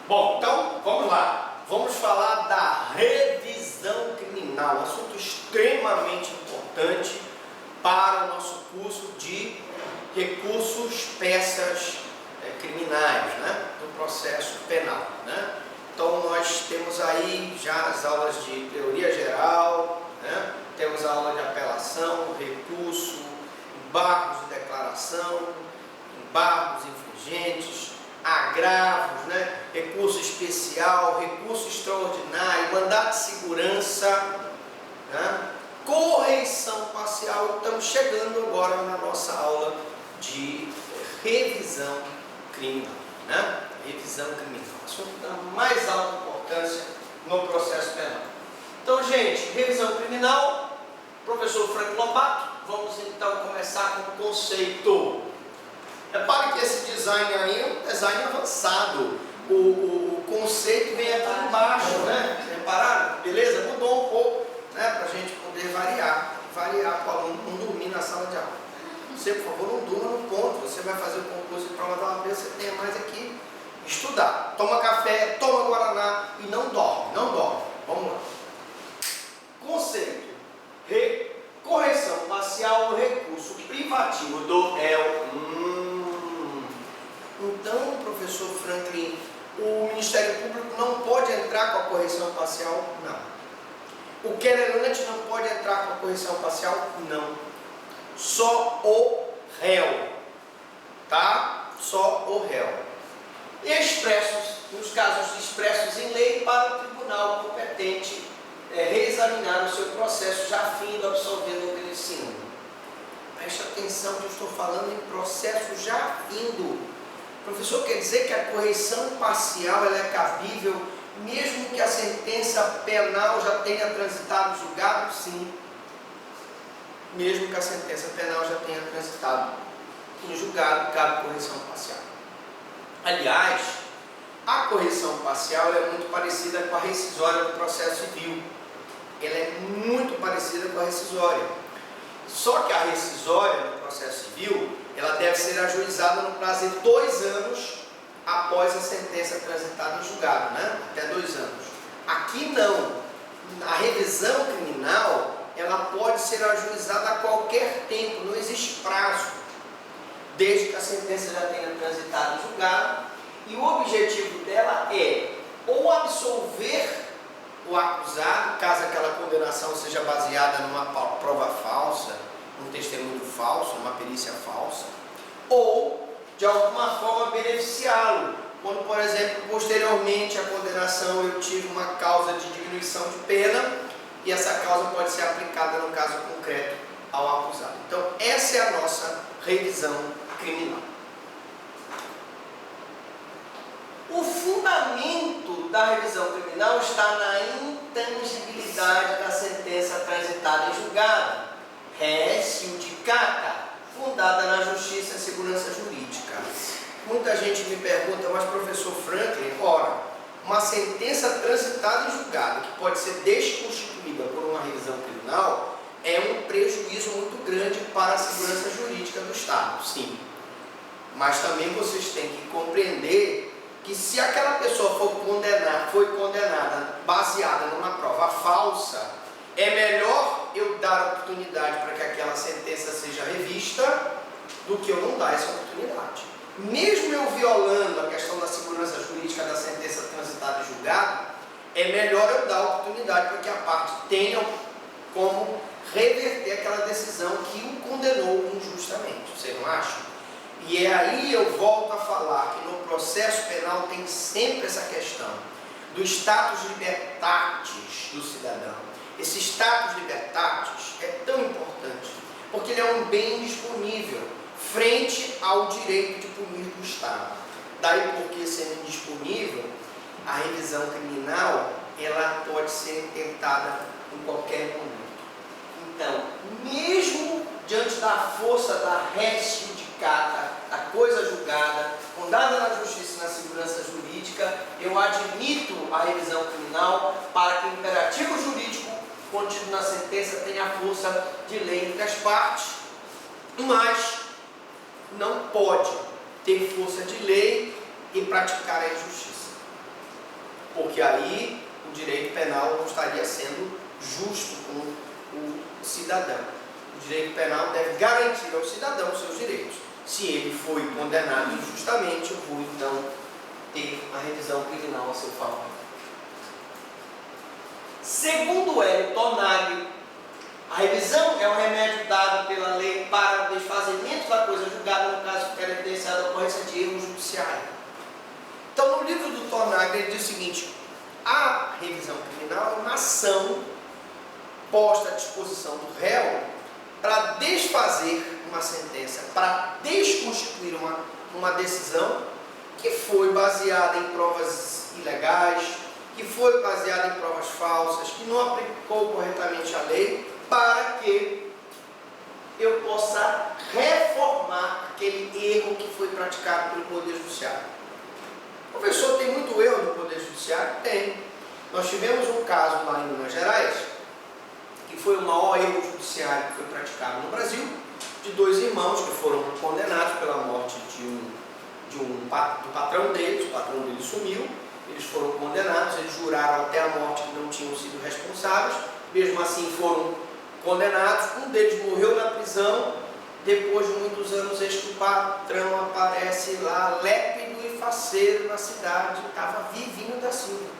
Bom, então vamos lá. Vamos falar da revisão criminal, um assunto extremamente importante para o nosso curso de recursos, peças criminais, né, do processo penal, né? Então nós temos aí já as aulas de teoria geral, né? Temos a aula de apelação, recurso, embargos de declaração, embargos infringentes, agravos, né? Recurso especial, recurso extraordinário, mandado de segurança, né? Correição parcial. Estamos chegando agora na nossa aula de revisão criminal, né? Revisão criminal, assunto da mais alta importância no processo penal. Então, gente, revisão criminal, professor Frank Lobato, vamos então começar com o conceito. Repare que esse design aí é um design avançado. O conceito vem aqui embaixo, né? Repararam? Beleza? Mudou um pouco, né? Para a gente poder variar para o aluno não dormir na sala de aula. Você, por favor, não durma no ponto. Você vai fazer o concurso de prova da OAB, você tem mais aqui estudar. Toma café, toma guaraná e não dorme, não dorme. Vamos lá. Conceito. Correção parcial ou recurso privativo do réu. Então, professor Franklin, o Ministério Público não pode entrar com a correção parcial? Não. O querelante não pode entrar com a correção parcial? Não. Só o réu. Tá? Só o réu. E expressos, nos casos expressos em lei, para o tribunal competente reexaminar o seu processo, já findo, absolvendo ou obedecendo. Preste atenção que eu estou falando em processo já findo. Professor, quer dizer que a correção parcial ela é cabível, mesmo que a sentença penal já tenha transitado no julgado? Sim. Mesmo que a sentença penal já tenha transitado em julgado, cabe correção parcial. Aliás, a correção parcial é muito parecida com a rescisória do processo civil. Ela é muito parecida com a rescisória. Só que a rescisória do processo civil, ela deve ser ajuizada no prazo de 2 anos após a sentença transitada em julgado, né? Até 2 anos. Aqui não. A revisão criminal, ela pode ser ajuizada a qualquer tempo, não existe prazo, desde que a sentença já tenha transitado em julgado, e o objetivo dela é ou absolver o acusado, caso aquela condenação seja baseada numa prova falsa, num testemunho falso, numa perícia falsa, ou de alguma forma beneficiá-lo, quando, por exemplo, posteriormente à condenação eu tive uma causa de diminuição de pena e essa causa pode ser aplicada no caso concreto ao acusado. Então, essa é a nossa revisão criminal. O fundamento da revisão criminal está na intangibilidade da sentença transitada em julgado, res judicata, fundada na justiça e segurança jurídica. Muita gente me pergunta, mas professor Franklin, ora, uma sentença transitada em julgado, que pode ser desconstituída por uma revisão criminal, é um prejuízo muito grande para a segurança jurídica do Estado, sim. Mas também vocês têm que compreender que se aquela pessoa foi condenada baseada numa prova falsa, é melhor eu dar oportunidade para que aquela sentença seja revista do que eu não dar essa oportunidade. Mesmo eu violando a questão da segurança jurídica da sentença transitada em julgado, é melhor eu dar oportunidade para que a parte tenha como reverter aquela decisão que o condenou injustamente. Você não acha? E aí eu volto a falar que no processo penal tem sempre essa questão do status libertatis do cidadão. Esse status libertatis é tão importante porque ele é um bem disponível frente ao direito de punir do Estado. Daí porque sendo indisponível, a revisão criminal ela pode ser tentada em qualquer momento. Então, mesmo diante da força da res judicata, da coisa julgada, fundada na justiça e na segurança jurídica, eu admito a revisão criminal para que o imperativo jurídico contido na sentença tenha força de lei entre as partes, mas não pode ter força de lei e praticar a injustiça. porque aí o direito penal não estaria sendo justo com o cidadão. O direito penal deve garantir ao cidadão os seus direitos. Se ele foi condenado injustamente, eu vou então ter a revisão criminal a seu favor. Segundo Hélio Tornaghi, a revisão é um remédio dado pela lei para o desfazimento da coisa julgada no caso que quer evidenciar a ocorrência de erro judiciário. Então, no livro do Tornaghi, ele diz o seguinte: a revisão criminal é uma ação posta à disposição do réu para desfazer uma sentença, para desconstituir uma decisão que foi baseada em provas ilegais, que foi baseada em provas falsas, que não aplicou corretamente a lei, para que eu possa reformar aquele erro que foi praticado pelo Poder Judiciário. O professor, tem muito erro no Poder Judiciário? Tem. Nós tivemos um caso lá em Minas Gerais, que foi o maior erro judiciário que foi praticado no Brasil, de dois irmãos que foram condenados pela morte do patrão deles. O patrão deles sumiu, eles foram condenados, eles juraram até a morte que não tinham sido responsáveis, mesmo assim foram condenados. Um deles morreu na prisão, depois de muitos anos este patrão aparece lá, lépido e faceiro na cidade, estava Vivinho da Silva.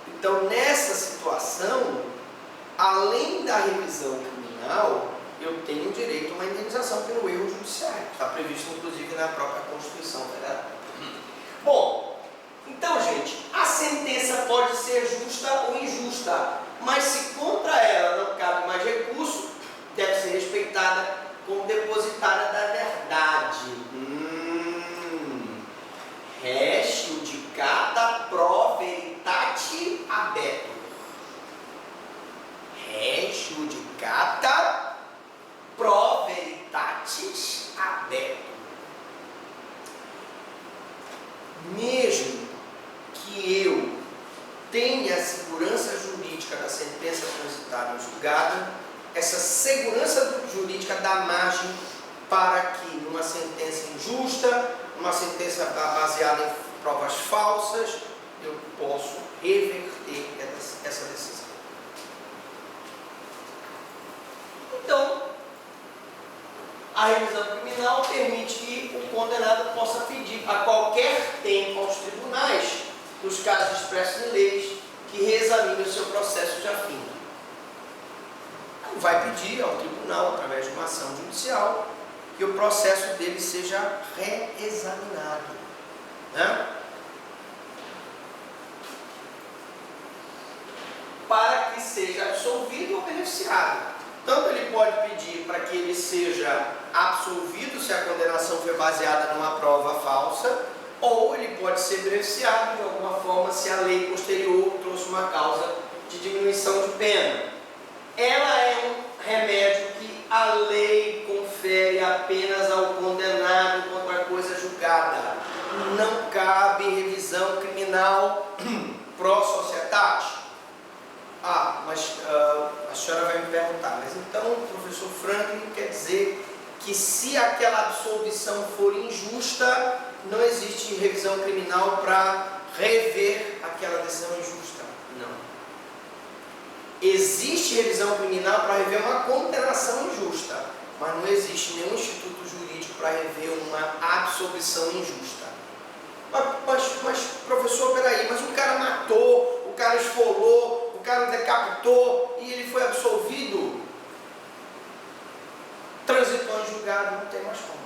Então, nessa situação, além da revisão criminal, eu tenho direito a uma indenização pelo erro judiciário. Está previsto, inclusive, na própria Constituição Federal. Bom, então, gente, a sentença pode ser justa ou injusta, mas se contra ela não cabe mais recurso, deve ser respeitada como depositária da verdade. Res judicata pro veritate habetur. Res judicata pro veritatis habetur. Mesmo que eu tenha a segurança jurídica da sentença transitada em julgado, essa segurança jurídica dá margem para que numa sentença injusta, numa sentença baseada em provas falsas, eu posso reverter essa decisão. Então, a revisão criminal permite que o condenado possa pedir a qualquer tempo aos tribunais, nos casos expressos em leis, que reexamine o seu processo de afino. Vai pedir ao tribunal, através de uma ação judicial, que o processo dele seja reexaminado, né? Para que seja absolvido ou beneficiado. Tanto ele pode pedir para que ele seja absolvido se a condenação foi baseada numa prova falsa, ou ele pode ser beneficiado de alguma forma se a lei posterior trouxe uma causa de diminuição de pena. Ela é um remédio que a lei confere apenas ao condenado contra coisa julgada. Não cabe revisão criminal pro societate. Mas a senhora vai me perguntar, mas então o professor Franklin quer dizer que se aquela absolvição for injusta, não existe revisão criminal para rever aquela decisão injusta? Não. Existe revisão criminal para rever uma condenação injusta, mas não existe nenhum instituto jurídico para rever uma absolvição injusta. Mas professor, peraí, mas o cara matou, o cara esfolou, o cara decapitou e ele foi absolvido, transitou em julgado, não tem mais como.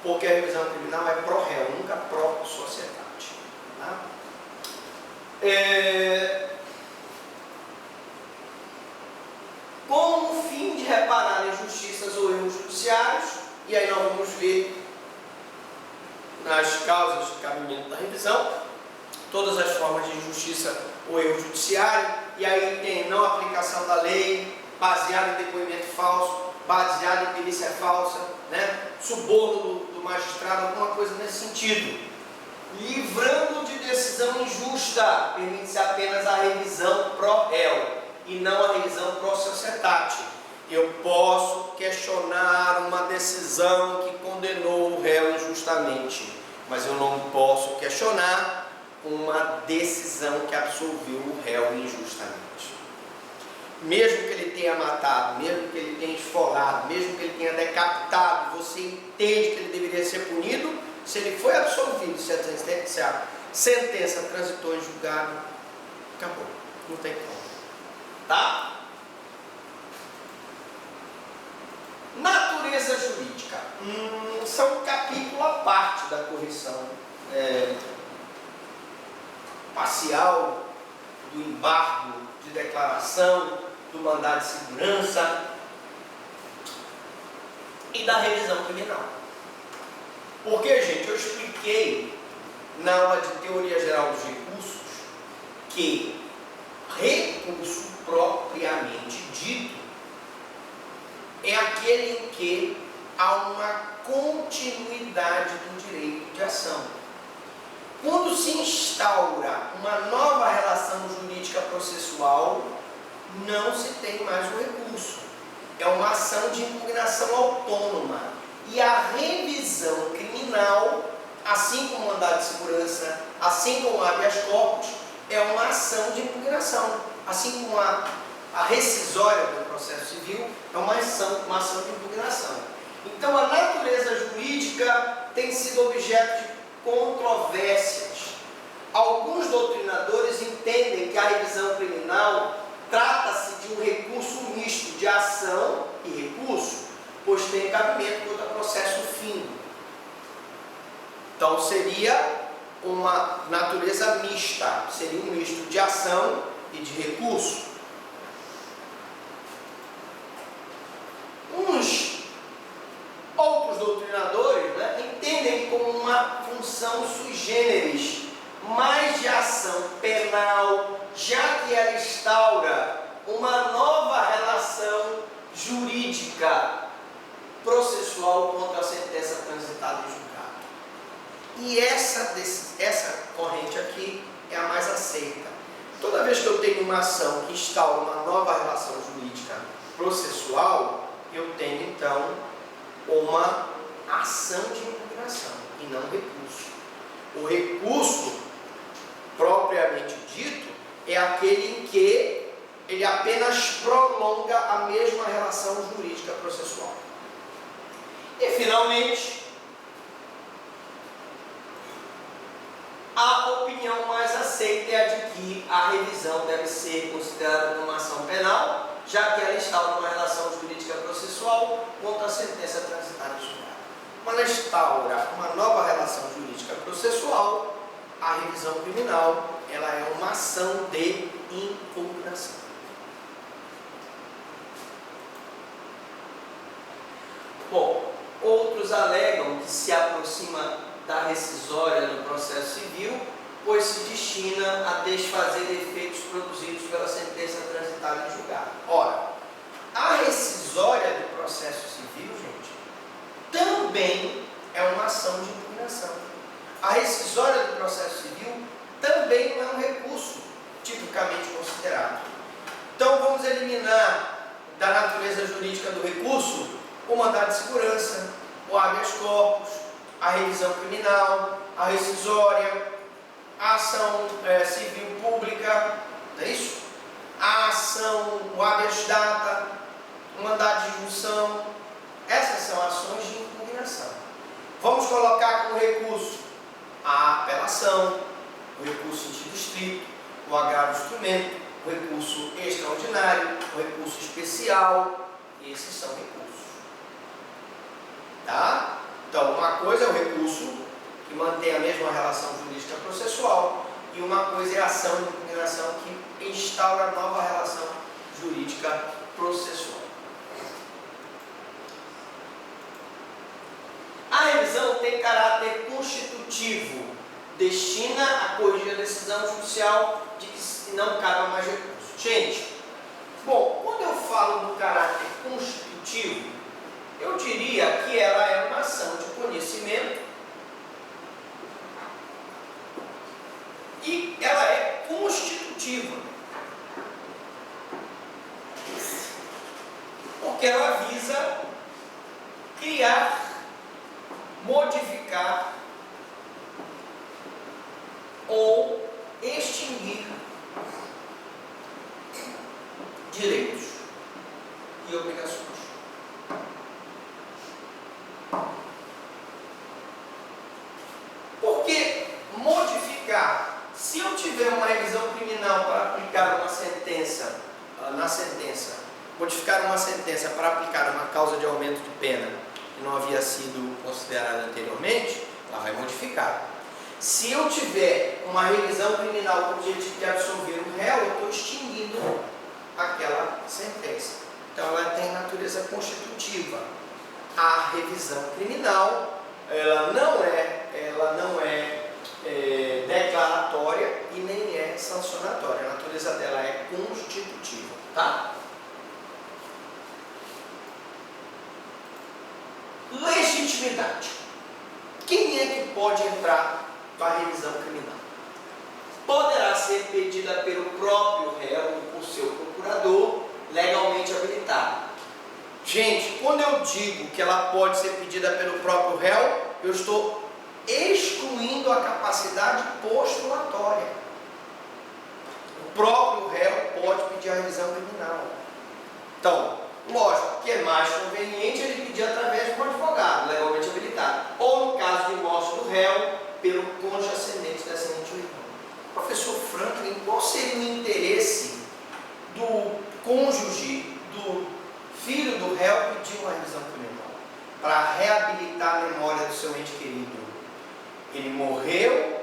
Porque a revisão criminal é pro réu, nunca pro sociedade. Tá? Com o fim de reparar injustiças ou erros judiciários, e aí nós vamos ver nas causas de cabimento da revisão, todas as formas de injustiça ou erro judiciário, e aí tem não aplicação da lei, baseado em depoimento falso, baseado em perícia falsa, né? Suborno do magistrado, alguma coisa nesse sentido. Livrando de decisão injusta, permite-se apenas a revisão pro réu e não a revisão pro societate. Eu posso questionar uma decisão que condenou o réu injustamente, mas eu não posso questionar uma decisão que absolveu o réu injustamente. Mesmo que ele tenha matado, mesmo que ele tenha esfolado, mesmo que ele tenha decapitado, você entende que ele deveria ser punido, se ele foi absolvido, se a sentença transitou em julgado, acabou, não tem como. Tá? Natureza jurídica. São um capítulo à parte da correção parcial, do embargo de declaração, do mandado de segurança e da revisão criminal. Porque, gente, eu expliquei na aula de Teoria Geral dos Recursos que recurso propriamente dito é aquele em que há uma continuidade do direito de ação. Quando se instaura uma nova relação jurídica processual, não se tem mais o recurso. É uma ação de impugnação autônoma. E a revisão criminal, assim como o mandado de segurança, assim como o habeas corpus, é uma ação de impugnação. Assim como a rescisória do processo civil é uma ação de impugnação. Então, a natureza jurídica tem sido objeto de controvérsias. Alguns doutrinadores entendem que a revisão criminal trata-se de um recurso misto de ação e recurso, pois tem cabimento contra processo fino. Então, seria uma natureza mista, seria um misto de ação e de recurso. Uns outros doutrinadores entendem como uma função sui generis, mais de ação penal, já que ela instaura uma nova relação jurídica processual contra a sentença transitada em julgado. E essa corrente aqui é a mais aceita. Toda vez que eu tenho uma ação que instaura uma nova relação jurídica processual, eu tenho então uma ação de impugnação e não recurso. O recurso propriamente dito é aquele em que ele apenas prolonga a mesma relação jurídica processual. E finalmente, a opinião mais aceita é a de que a revisão deve ser considerada uma ação penal, já que ela instaura uma relação jurídica processual contra a sentença transitada em julgado. Quando ela instaura uma nova relação jurídica processual, a revisão criminal ela é uma ação de impugnação. Bom, outros alegam que se aproxima da rescisória no processo civil, pois se destina a desfazer efeitos produzidos pela sentença transitada em julgado. Ora, a rescisória do processo civil, gente, também é uma ação de impugnação. A rescisória do processo civil também não é um recurso tipicamente considerado. Então, vamos eliminar da natureza jurídica do recurso o mandado de segurança, o habeas corpus, a revisão criminal, a rescisória, a ação civil pública, não é isso? A ação, o habeas data, o mandado de junção. Essas são ações de impugnação. Vamos colocar como recurso a apelação, o recurso em sentido estrito, o agravo de instrumento, o recurso extraordinário, o recurso especial. Esses são recursos. Tá? Então, uma coisa é o recurso que mantém a mesma relação jurídica processual e uma coisa é a ação de impugnação que instaura nova relação jurídica processual. A revisão tem caráter constitutivo, destina a corrigir a decisão judicial de que não cabe mais recurso. Gente, bom, quando eu falo do caráter constitutivo, eu diria que ela é uma ação de conhecimento e ela é constitutiva, porque ela visa criar, modificar Porque modificar, se eu tiver uma revisão criminal para aplicar uma sentença, modificar uma sentença para aplicar uma causa de aumento de pena que não havia sido considerada anteriormente, ela vai modificar. Se eu tiver uma revisão criminal com o objetivo de absolver o réu, eu estou extinguindo aquela sentença. Então ela tem natureza constitutiva. A revisão criminal, ela não é declaratória e nem é sancionatória. A natureza dela é constitutiva, tá? Legitimidade. Quem é que pode entrar com a revisão criminal? Poderá ser pedida pelo próprio réu ou por seu procurador legalmente habilitado. Gente, quando eu digo que ela pode ser pedida pelo próprio réu, eu estou excluindo a capacidade postulatória. O próprio réu pode pedir a revisão criminal. Então, lógico que é mais conveniente ele pedir através de um advogado legalmente habilitado. Ou, no caso de morte do réu, pelo cônjuge ascendente, descendente ou irmão. Professor Franklin, qual seria o interesse do cônjuge, do filho do réu pedir uma revisão criminal? Para reabilitar a memória do seu ente querido. Ele morreu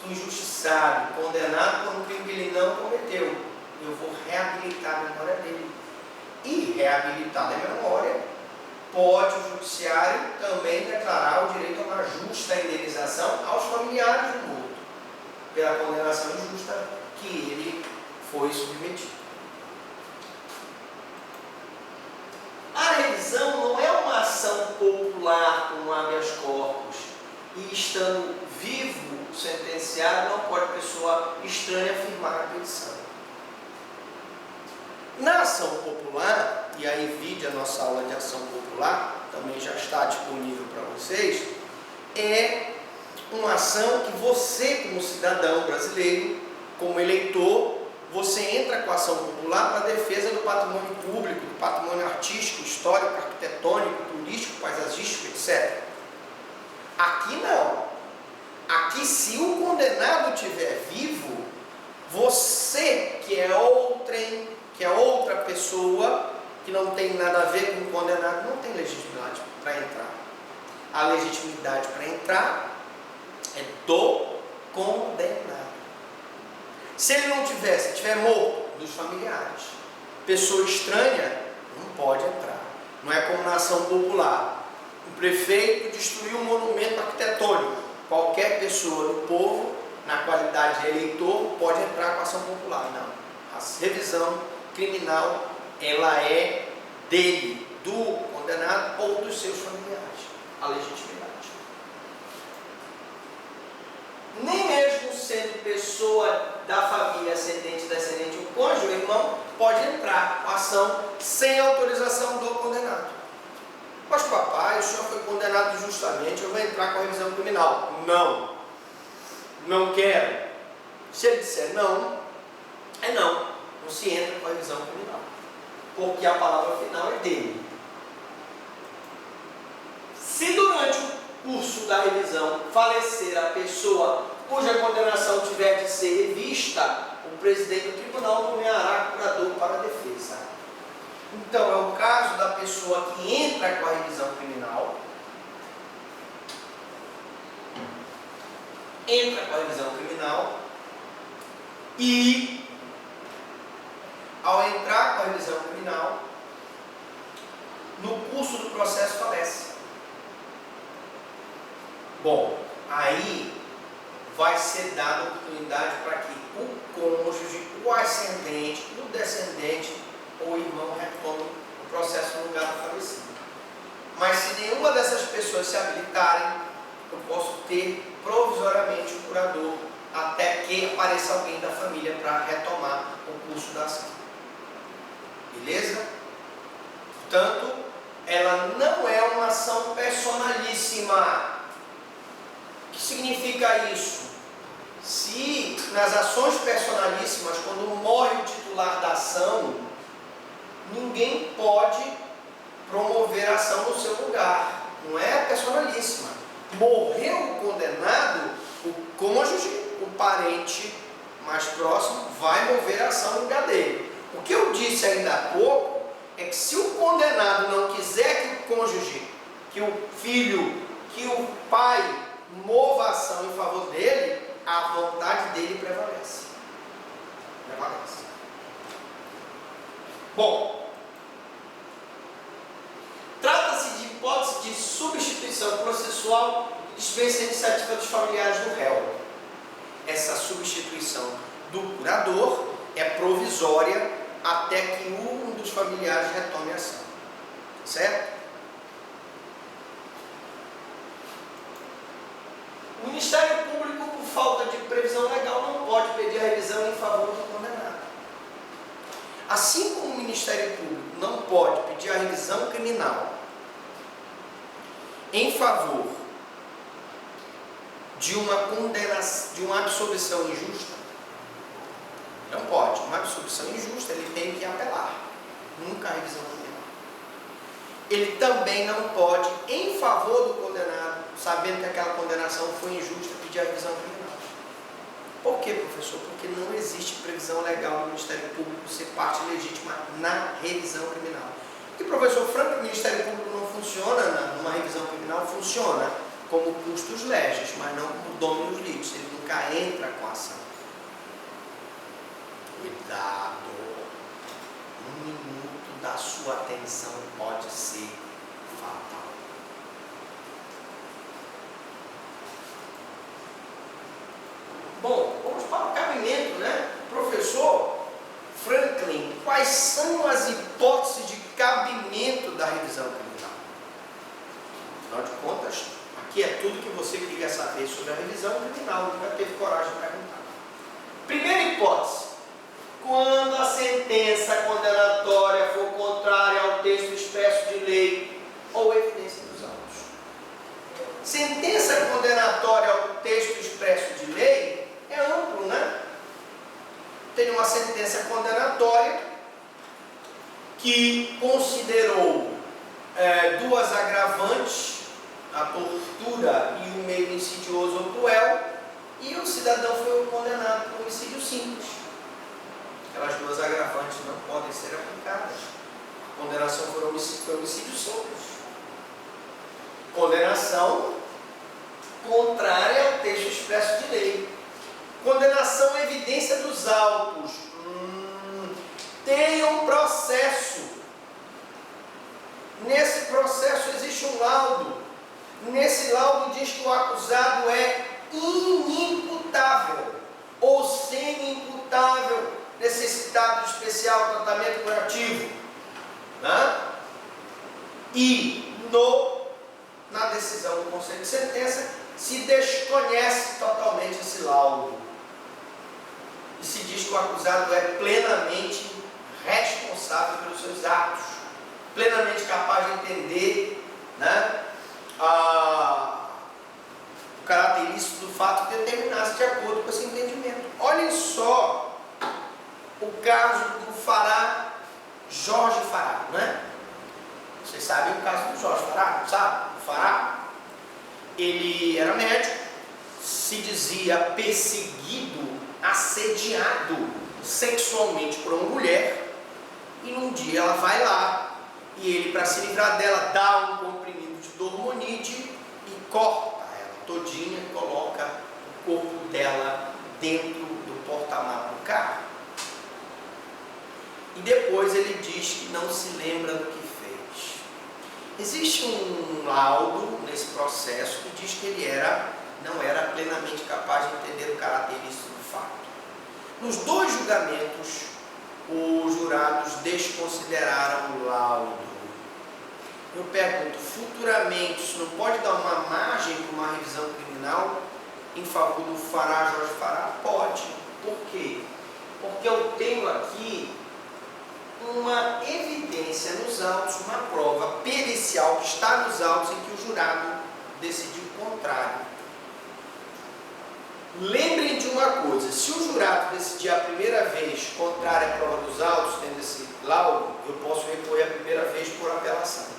injustiçado, condenado por um crime que ele não cometeu. Eu vou reabilitar a memória dele. E reabilitada a memória, pode o judiciário também declarar o direito a uma justa indenização aos familiares do morto, pela condenação injusta que ele foi submetido. A revisão não é uma ação popular como habeas corpus, e estando vivo o sentenciado, não pode pessoa estranha afirmar a petição. Na ação popular, e aí vide a nossa aula de ação popular, também já está disponível para vocês, é uma ação que você, como cidadão brasileiro, como eleitor, você entra com a ação popular para a defesa do patrimônio público, do patrimônio artístico, histórico, arquitetônico, turístico, paisagístico, etc. Aqui não. Aqui, se o condenado estiver vivo, você, que é outra pessoa, que não tem nada a ver com o condenado, não tem legitimidade para entrar. A legitimidade para entrar é do condenado. Se ele não estiver morto, dos familiares. Pessoa estranha não pode entrar. Não é como na ação popular. O prefeito destruiu um monumento arquitetônico. Qualquer pessoa do povo, na qualidade de eleitor, pode entrar com a ação popular. Não. A revisão criminal, ela é dele, do condenado ou dos seus familiares. A legitimidade. Nem mesmo sendo pessoa da família ascendente, descendente ou cônjuge, o irmão pode entrar com a ação sem autorização do condenado. Mas papai, o senhor foi condenado injustamente, eu vou entrar com a revisão criminal. Não. Não quero. Se ele disser não, é não. Não se entra com a revisão criminal. Porque a palavra final é dele. Se durante o curso da revisão falecer a pessoa cuja condenação tiver de ser revista, o presidente do tribunal nomeará curador para a defesa. Então, é o caso da pessoa que entra com a revisão criminal, e, ao entrar com a revisão criminal, no curso do processo falece. Bom, aí vai ser dada oportunidade para que o cônjuge, o ascendente, o descendente ou o irmão retome o processo no lugar do falecido. Mas se nenhuma dessas pessoas se habilitarem, eu posso ter provisoriamente o curador até que apareça alguém da família para retomar o curso da ação. Beleza? Portanto, ela não é uma ação personalíssima. O que significa isso? Se nas ações personalíssimas, quando morre o titular da ação, ninguém pode promover a ação no seu lugar. Não é personalíssima. Morreu o condenado, o cônjuge, o parente mais próximo, vai mover a ação no lugar dele. O que eu disse ainda há pouco é que se o condenado não quiser que o cônjuge, que o filho, que o pai mova a ação em favor dele, a vontade dele prevalece. Bom, trata-se de hipótese de substituição processual que dispensa a iniciativa dos familiares do réu. Essa substituição do curador é provisória até que um dos familiares retome a ação. Certo? O Ministério Público, por falta de previsão legal, não pode pedir a revisão em favor do condenado. Assim como o Ministério Público não pode pedir a revisão criminal em favor de uma condenação, de uma absolvição injusta, não pode. Uma absolvição injusta, ele tem que apelar. Nunca a revisão criminal. Ele também não pode, em favor do condenado, sabendo que aquela condenação foi injusta, pedir a revisão criminal. Por quê, professor? Porque não existe previsão legal do Ministério Público ser parte legítima na revisão criminal. E, professor Franco, o Ministério Público não funciona numa revisão criminal, funciona como custos legis, mas não como dominus litis. Ele nunca entra com a ação. Cuidado! Um minuto da sua atenção pode ser fatal. Bom, vamos para o cabimento, né? Professor Franklin, quais são as hipóteses de cabimento da revisão criminal? Afinal de contas, aqui é tudo que você queria saber sobre a revisão criminal, nunca teve coragem de perguntar. Primeira hipótese: quando a sentença condenatória for contrária ao texto expresso de lei ou evidência dos autos. Sentença condenatória ao texto expresso de lei é amplo, né? Tem uma sentença condenatória que considerou duas agravantes, a tortura e o meio insidioso ou cruel, e o cidadão foi condenado por homicídio simples. Aquelas duas agravantes não podem ser aplicadas. A condenação foi homicídio simples. Condenação contrária ao texto expresso de lei. Condenação à evidência dos autos. Tem um processo. Nesse processo existe um laudo. Nesse laudo diz que o acusado é inimputável ou semi-imputável, necessitado de especial tratamento curativo. Né? E na decisão do Conselho de Sentença se desconhece totalmente esse laudo. E se diz que o acusado é plenamente responsável pelos seus atos, plenamente capaz de entender, né, o caráter ilícito do fato e determinar-se de acordo com esse entendimento. Olhem só o caso do Fará, Jorge Fará, né? Vocês sabem o caso do Jorge Fará, não sabe? O Fará, ele era médico, se dizia perseguido, assediado sexualmente por uma mulher, e num dia ela vai lá, e ele, para se livrar dela, dá um comprimido de dormonide e corta ela todinha e coloca o corpo dela dentro do porta-malas do carro. E depois ele diz que não se lembra do que fez. Existe um laudo nesse processo que diz que ele não era plenamente capaz de entender o caráter ilícito do fato. Nos dois julgamentos, os jurados desconsideraram o laudo. Eu pergunto, futuramente, isso não pode dar uma margem para uma revisão criminal em favor do Fará, Jorge Fará? Pode. Por quê? Porque eu tenho aqui uma evidência nos autos, uma prova pericial que está nos autos em que o jurado decidiu o contrário. Lembrem de uma coisa, se o jurado decidir a primeira vez contrária à prova dos autos, tendo esse laudo, eu posso recorrer a primeira vez por apelação.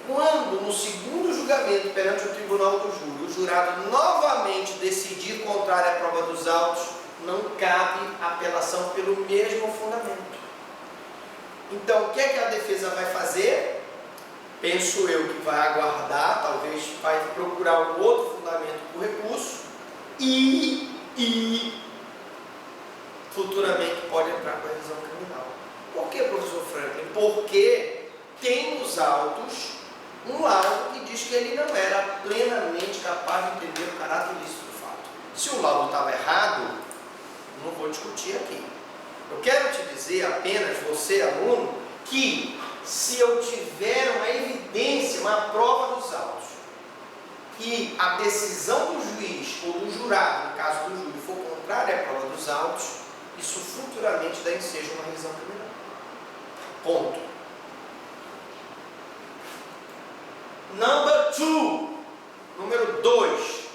quando no segundo julgamento perante o tribunal do júri, o jurado novamente decidir contrário à prova dos autos, não cabe apelação pelo mesmo fundamento. Então, o que é que a defesa vai fazer? Penso eu que vai aguardar, talvez vai procurar um outro fundamento para o recurso e futuramente pode entrar com a revisão criminal. Por que, professor Franklin? Porque tem nos autos um laudo que diz que ele não era plenamente capaz de entender o caráter ilícito do fato. Se o laudo estava errado, não vou discutir aqui. Eu quero te dizer apenas, você aluno, que se eu tiver uma evidência, uma prova dos autos, e a decisão do juiz ou do jurado, no caso do júri, for contrária à prova dos autos, isso futuramente dá ensejo a uma revisão criminal. Ponto. Number 2. Número 2.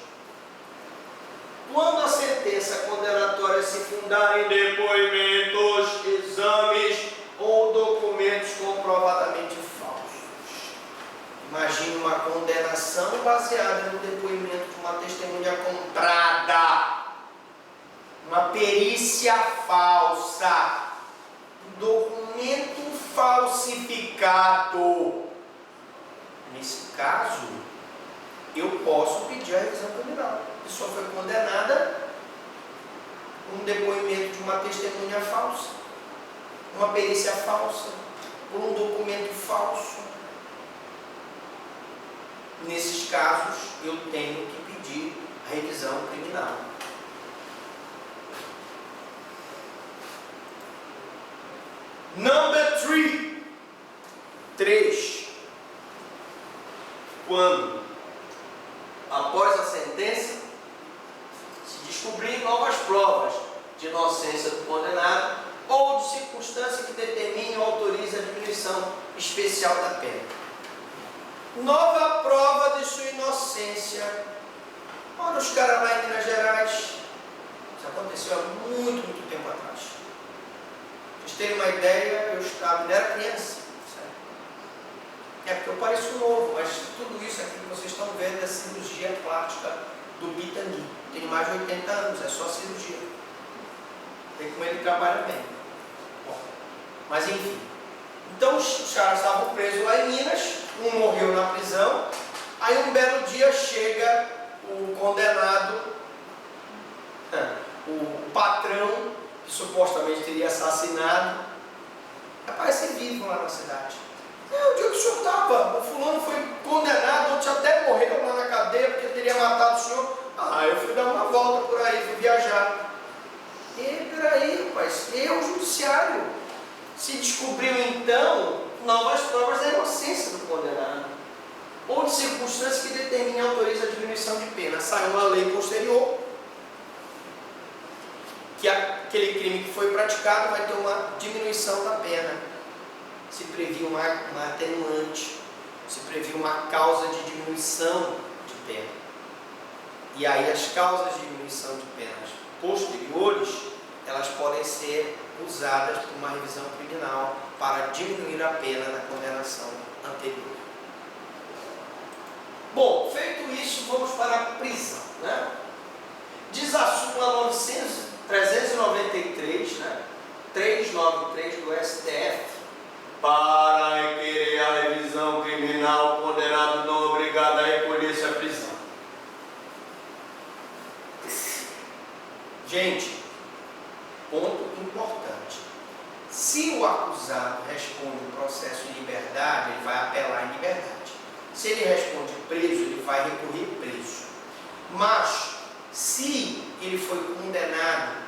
Quando a sentença condenatória se fundar em depoimentos, exames ou documentos comprovadamente falsos. Imagine uma condenação baseada no depoimento de uma testemunha comprada, uma perícia falsa, um documento falsificado. Nesse caso, eu posso pedir a revisão criminal. A pessoa foi condenada por um depoimento de uma testemunha falsa, uma perícia falsa, por um documento falso. Nesses casos, eu tenho que pedir a revisão criminal. Number 3. Quando, após a sentença, se descobrir novas provas de inocência do condenado ou de circunstância que determine ou autorize a diminuição especial da pena. Nova prova de sua inocência. Olha os caras lá em Minas Gerais. Isso aconteceu há muito tempo atrás. Para vocês terem uma ideia, eu era criança. É porque eu pareço novo, mas tudo isso aqui que vocês estão vendo é cirurgia plástica do Bitangui. Tem mais de 80 anos, é só cirurgia. Tem como ele trabalha bem. Bom, mas enfim. Então os caras estavam presos lá em Minas, um morreu na prisão, aí um belo dia chega o condenado, o patrão, que supostamente teria assassinado, aparece vivo lá na cidade. O dia que o senhor estava, o fulano foi condenado, outro até morreu lá na cadeia porque teria matado o senhor. Eu fui dar uma volta por aí, fui viajar. Peraí, rapaz, o judiciário se descobriu então novas provas da inocência do condenado, ou de circunstâncias que determinem e autorizem a diminuição de pena. Saiu uma lei posterior que aquele crime que foi praticado vai ter uma diminuição da pena. Se previa uma atenuante, se previa uma causa de diminuição de pena. E aí as causas de diminuição de penas posteriores, elas podem ser usadas por uma revisão criminal para diminuir a pena da condenação anterior. Bom, feito isso, vamos para a prisão. Diz a súmula 393, 393 do STF, para requerer a revisão criminal, o condenado não é obrigado a recolher-se à prisão. Gente, ponto importante. Se o acusado responde um processo em liberdade, ele vai apelar em liberdade. Se ele responde preso, ele vai recorrer preso. Mas, se ele foi condenado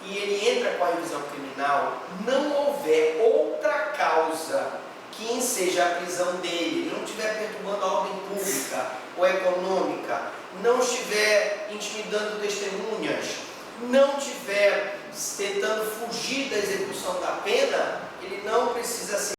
e ele entra com a revisão criminal, não houver outra causa que enseja a prisão dele, ele não estiver perturbando a ordem pública ou econômica, não estiver intimidando testemunhas, não estiver tentando fugir da execução da pena, ele não precisa ser